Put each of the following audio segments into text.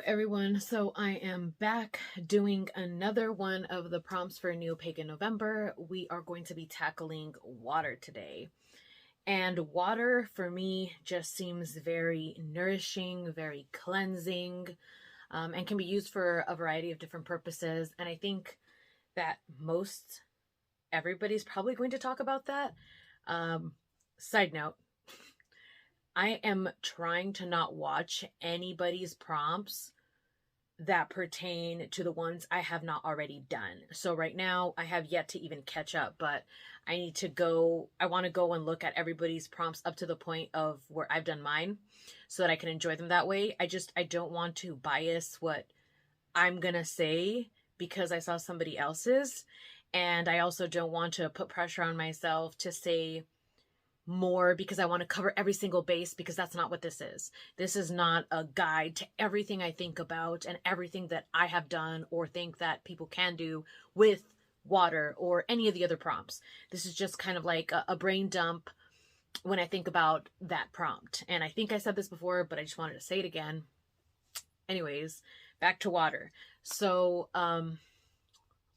everyone, so I am back doing another one of the prompts for Neopagan November. We are going to be tackling water today. And water for me just seems very nourishing, very cleansing, and can be used for a variety of different purposes. And I think that everybody's probably going to talk about that. Side note, I am trying to not watch anybody's prompts that pertain to the ones I have not already done. So right now I have yet to even catch up, but I want to go and look at everybody's prompts up to the point of where I've done mine so that I can enjoy them that way. I don't want to bias what I'm going to say because I saw somebody else's. And I also don't want to put pressure on myself to say more because I want to cover every single base, because that's not what this is. This is not a guide to everything I think about and everything that I have done or think that people can do with water or any of the other prompts. This is just kind of like a brain dump when I think about that prompt. And I think I said this before, but I just wanted to say it again. Anyways, back to water. So,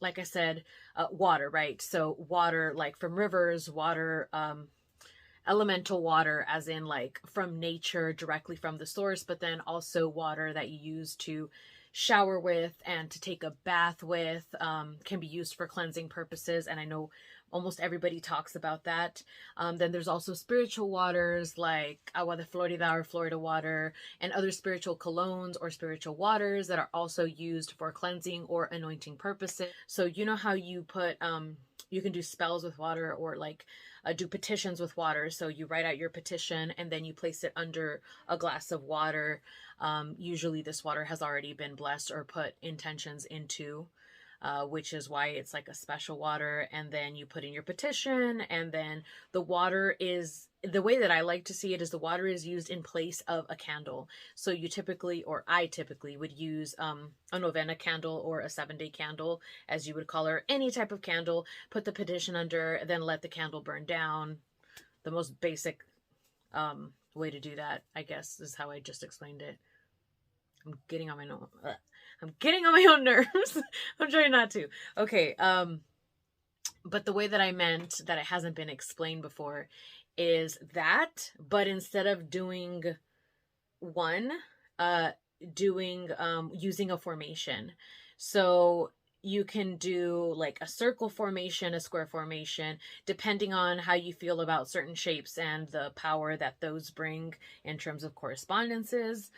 like I said, water, right? So water, like from rivers, water, elemental water, as in like from nature, directly from the source, but then also water that you use to shower with and to take a bath with, can be used for cleansing purposes. And I know almost everybody talks about that. Then there's also spiritual waters like agua de Florida or Florida water, and other spiritual colognes or spiritual waters that are also used for cleansing or anointing purposes. So you know how you put, you can do spells with water, or like do petitions with water. So you write out your petition and then you place it under a glass of water. Usually this water has already been blessed or put intentions into, which is why it's like a special water. And then you put in your petition, and then the water is, the way that I like to see it is the water is used in place of a candle. So you typically, or I typically would use a novena candle or a 7-day candle, as you would call her, any type of candle, put the petition under, then let the candle burn down. The most basic way to do that, I guess, is how I just explained it. I'm getting on my own nerves. I'm trying not to. Okay, but the way that I meant that it hasn't been explained before is that, but instead of doing one, using a formation. So you can do like a circle formation, a square formation, depending on how you feel about certain shapes and the power that those bring in terms of correspondences.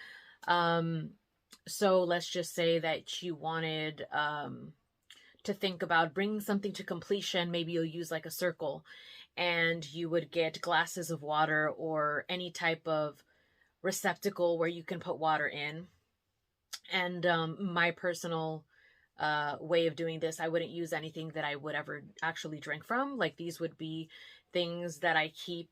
So let's just say that you wanted to think about bringing something to completion. Maybe you'll use like a circle, and you would get glasses of water or any type of receptacle where you can put water in. And my personal way of doing this, I wouldn't use anything that I would ever actually drink from. Like these would be things that I keep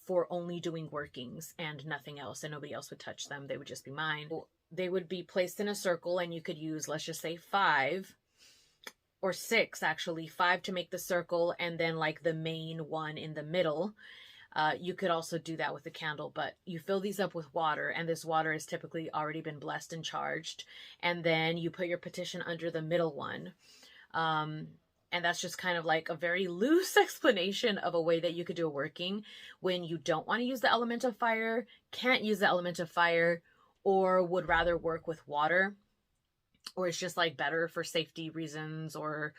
for only doing workings and nothing else, and nobody else would touch them. They would just be mine. They would be placed in a circle, and you could use, let's just say 5 or 6, actually 5 to make the circle, and then like the main one in the middle. You could also do that with a candle, but you fill these up with water, and this water has typically already been blessed and charged. And then you put your petition under the middle one. And that's just kind of like a very loose explanation of a way that you could do a working when you don't want to use the element of fire, can't use the element of fire, or would rather work with water, or it's just like better for safety reasons, or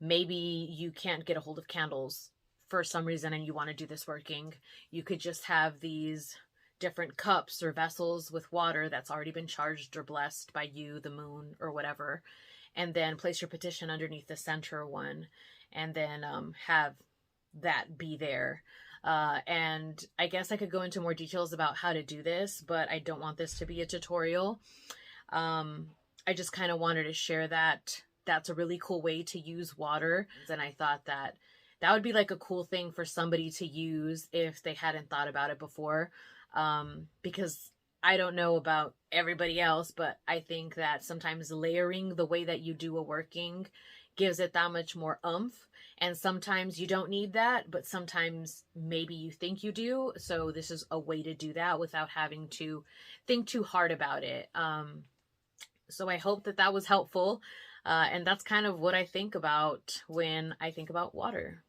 maybe you can't get a hold of candles for some reason and you want to do this working. You could just have these different cups or vessels with water that's already been charged or blessed by you, the moon, or whatever, and then place your petition underneath the center one, and then have that be there. And I guess I could go into more details about how to do this, but I don't want this to be a tutorial. I just kind of wanted to share that that's a really cool way to use water. And I thought that that would be like a cool thing for somebody to use if they hadn't thought about it before. Because I don't know about everybody else, but I think that sometimes layering the way that you do a working gives it that much more oomph. And sometimes you don't need that, but sometimes maybe you think you do. So this is a way to do that without having to think too hard about it. So I hope that that was helpful. And that's kind of what I think about when I think about water.